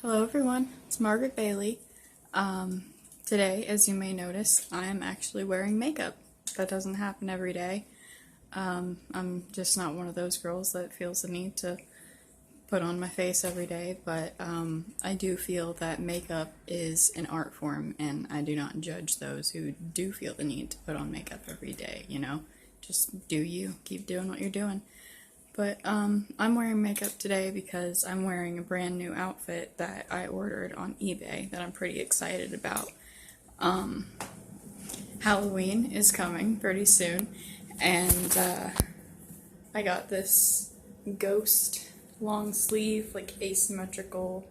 Hello everyone, it's Margaret Bailey. Today, as you may notice, I am actually wearing makeup. That doesn't happen every day. I'm just not one of those girls that feels the need to put on my face every day, but I do feel that makeup is an art form, and I do not judge those who do feel the need to put on makeup every day, you know? Just do you, keep doing what you're doing. But I'm wearing makeup today because I'm wearing a brand new outfit that I ordered on eBay that I'm pretty excited about. Halloween is coming pretty soon, and I got this ghost long sleeve, like asymmetrical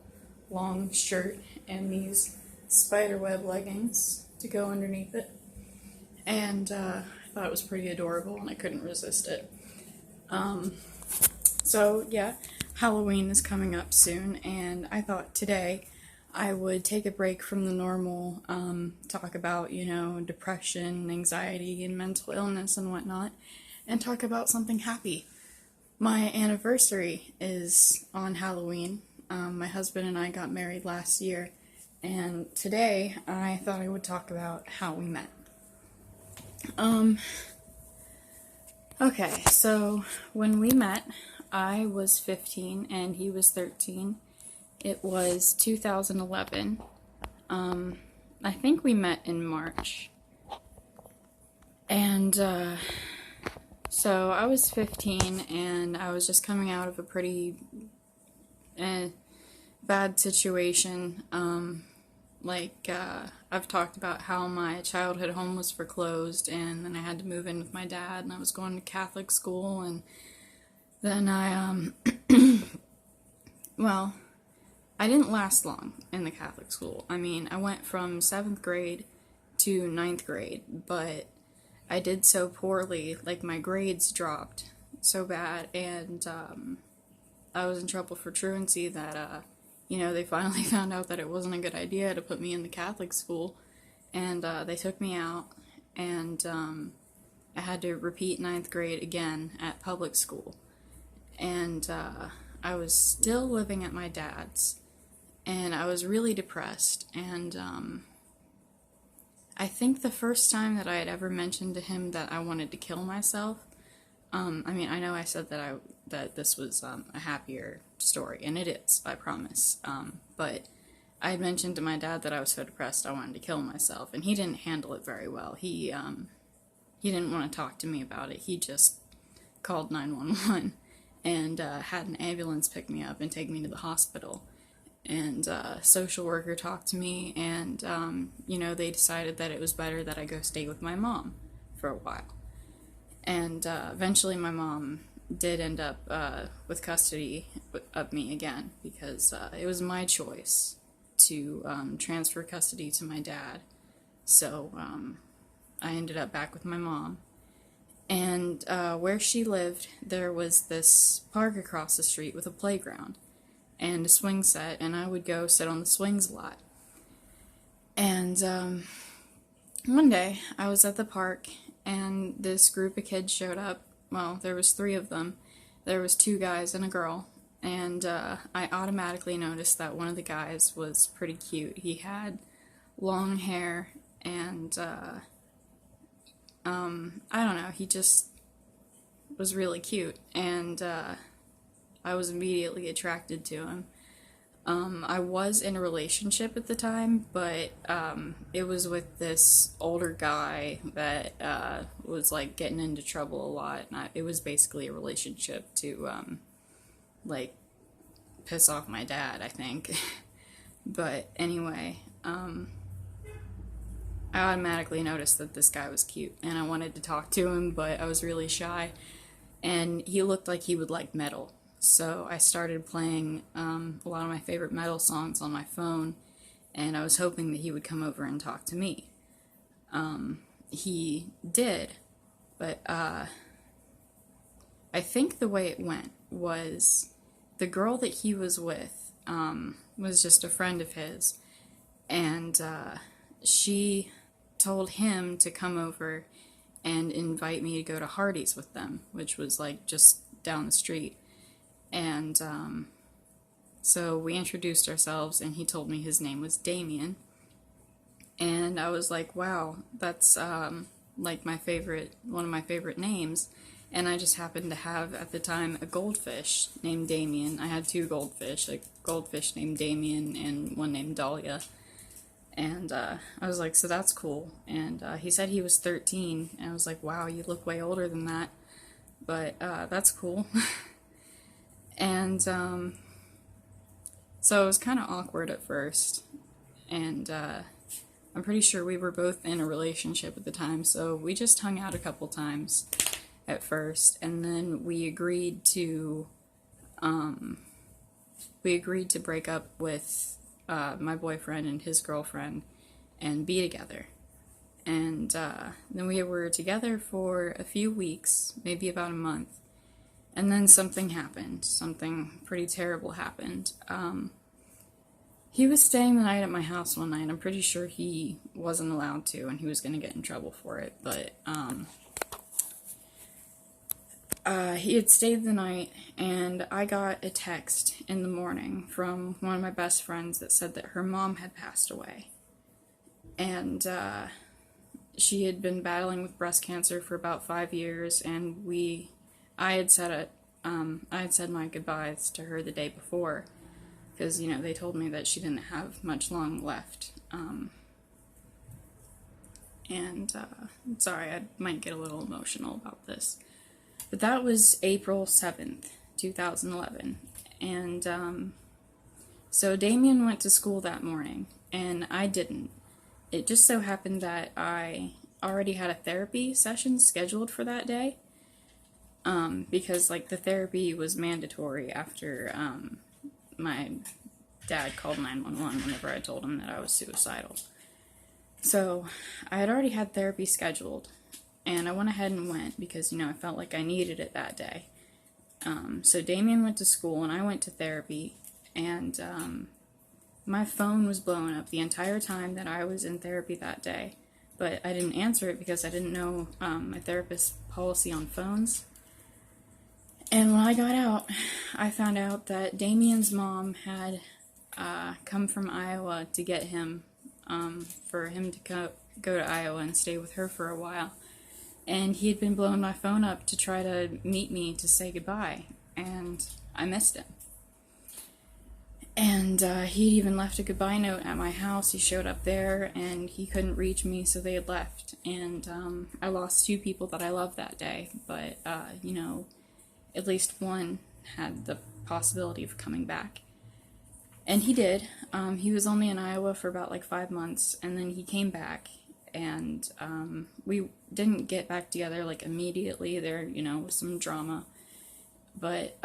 long shirt and these spiderweb leggings to go underneath it. And I thought it was pretty adorable and I couldn't resist it. So yeah, Halloween is coming up soon, and I thought today I would take a break from the normal talk about, depression, anxiety, and mental illness and whatnot, and talk about something happy. My anniversary is on Halloween. My husband and I got married last year, and today I thought I would talk about how we met. Okay, so when we met, I was 15 and he was 13. It was 2011. I think we met in March. And so I was 15 and I was just coming out of a pretty bad situation. I've talked about how my childhood home was foreclosed, and then I had to move in with my dad, and I was going to Catholic school, and then well, I didn't last long in the Catholic school. I mean, I went from 7th grade to 9th grade, but I did so poorly, like my grades dropped so bad, and I was in trouble for truancy that they finally found out that it wasn't a good idea to put me in the Catholic school, and they took me out, and I had to repeat 9th grade again at public school, and I was still living at my dad's, and I was really depressed, and I think the first time that I had ever mentioned to him that I wanted to kill myself, I know I said that this was a happier story, and it is, I promise. But I had mentioned to my dad that I was so depressed I wanted to kill myself, and he didn't handle it very well. He didn't want to talk to me about it. He just called 911 and had an ambulance pick me up and take me to the hospital. And a social worker talked to me, and they decided that it was better that I go stay with my mom for a while. And eventually my mom did end up with custody of me again, because it was my choice to transfer custody to my dad. So I ended up back with my mom. And where she lived, there was this park across the street with a playground and a swing set, and I would go sit on the swings a lot. And one day I was at the park, and this group of kids showed up. Well, there was 3 of them. There was 2 guys and a girl, and I automatically noticed that one of the guys was pretty cute. He had long hair, and I don't know, he just was really cute, and I was immediately attracted to him. I was in a relationship at the time, but it was with this older guy that was like getting into trouble a lot, and it was basically a relationship to piss off my dad, I think. But anyway, I automatically noticed that this guy was cute, and I wanted to talk to him, but I was really shy, and he looked like he would like metal. So I started playing a lot of my favorite metal songs on my phone, and I was hoping that he would come over and talk to me. He did, but I think the way it went was the girl that he was with was just a friend of his, and she told him to come over and invite me to go to Hardee's with them, which was like just down the street. And So we introduced ourselves, and he told me his name was Damien. And I was like, wow, that's like one of my favorite names. And I just happened to have, at the time, a goldfish named Damien. I had two goldfish, a goldfish named Damien and one named Dahlia. And I was like, so that's cool. And he said he was 13, and I was like, wow, you look way older than that. But that's cool. And so it was kind of awkward at first. And I'm pretty sure we were both in a relationship at the time, so we just hung out a couple times at first, and then we agreed to break up with my boyfriend and his girlfriend and be together. And then we were together for a few weeks, maybe about a month, and then something happened. Something pretty terrible happened. He was staying the night at my house one night. I'm pretty sure he wasn't allowed to, and he was going to get in trouble for it, but he had stayed the night, and I got a text in the morning from one of my best friends that said that her mom had passed away. And she had been battling with breast cancer for about 5 years, and I had said my goodbyes to her the day before, because, they told me that she didn't have much long left. Sorry, I might get a little emotional about this. But that was April 7th, 2011. And so Damien went to school that morning, and I didn't. It just so happened that I already had a therapy session scheduled for that day, because, the therapy was mandatory after my dad called 911 whenever I told him that I was suicidal. So I had already had therapy scheduled, and I went ahead and went because, I felt like I needed it that day. So Damien went to school, and I went to therapy, and my phone was blowing up the entire time that I was in therapy that day, but I didn't answer it because I didn't know my therapist's policy on phones. And when I got out, I found out that Damien's mom had come from Iowa to get him, for him to go to Iowa and stay with her for a while. And he had been blowing my phone up to try to meet me to say goodbye, and I missed him. And he'd even left a goodbye note at my house. He showed up there, and he couldn't reach me, so they had left. And I lost 2 people that I loved that day, but, at least one had the possibility of coming back. And he did. He was only in Iowa for about 5 months, and then he came back, and we didn't get back together immediately. There, was some drama. But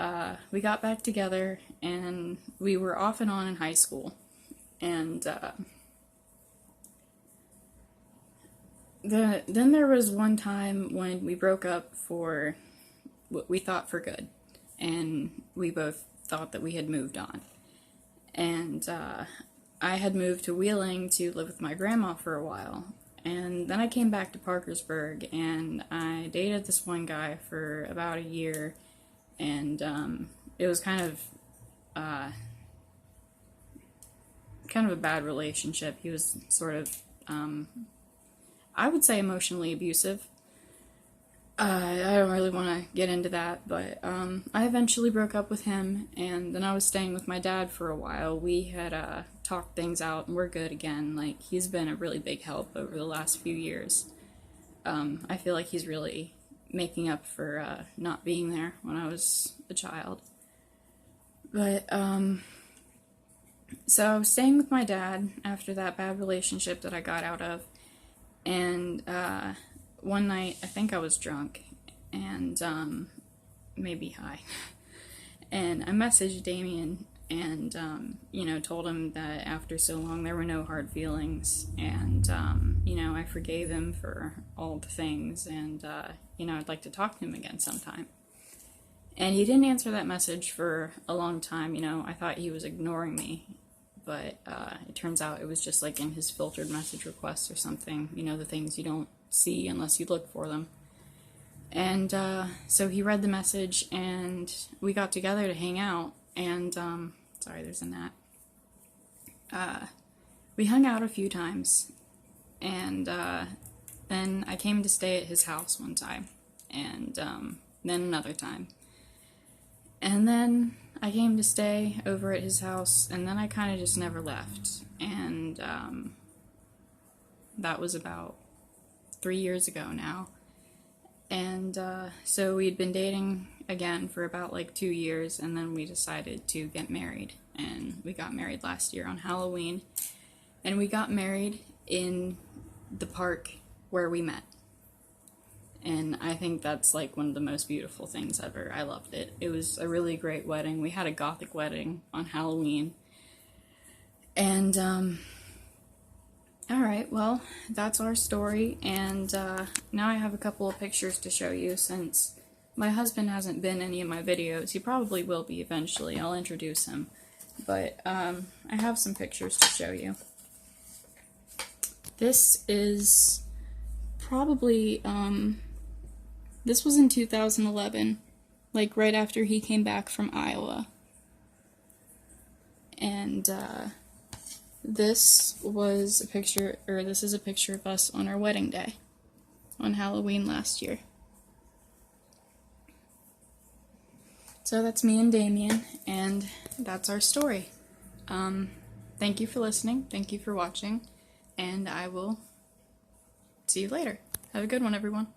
we got back together, and we were off and on in high school. And then there was one time when we broke up for what we thought for good, and we both thought that we had moved on. And I had moved to Wheeling to live with my grandma for a while, and then I came back to Parkersburg, and I dated this one guy for about a year, and it was kind of a bad relationship. He was sort of, I would say, emotionally abusive. I don't really want to get into that, but I eventually broke up with him, and then I was staying with my dad for a while. We had talked things out, and we're good again. He's been a really big help over the last few years. I feel like he's really making up for not being there when I was a child. But, so I was staying with my dad after that bad relationship that I got out of, and one night, I think I was drunk, and maybe high, and I messaged Damien, and, told him that after so long there were no hard feelings, and, I forgave him for all the things, and, I'd like to talk to him again sometime. And he didn't answer that message for a long time. I thought he was ignoring me, but it turns out it was just in his filtered message requests or something, the things you don't see unless you look for them. And so he read the message, and we got together to hang out, and Sorry, there's a gnat. We hung out a few times, and then I came to stay at his house one time, and then another time. And then I came to stay over at his house, and then I kind of just never left. And that was about 3 years ago now. And so we'd been dating again for about like 2 years, and then we decided to get married. And we got married last year on Halloween. And we got married in the park where we met. And I think that's like one of the most beautiful things ever. I loved it. It was a really great wedding. We had a gothic wedding on Halloween. And, alright, well, that's our story. And now I have a couple of pictures to show you since my husband hasn't been in any of my videos. He probably will be eventually. I'll introduce him. But I have some pictures to show you. This is probably, this was in 2011, like right after he came back from Iowa. And this was a picture, or this is a picture of us on our wedding day, on Halloween last year. So that's me and Damien, and that's our story. Thank you for listening, thank you for watching, and I will see you later. Have a good one, everyone.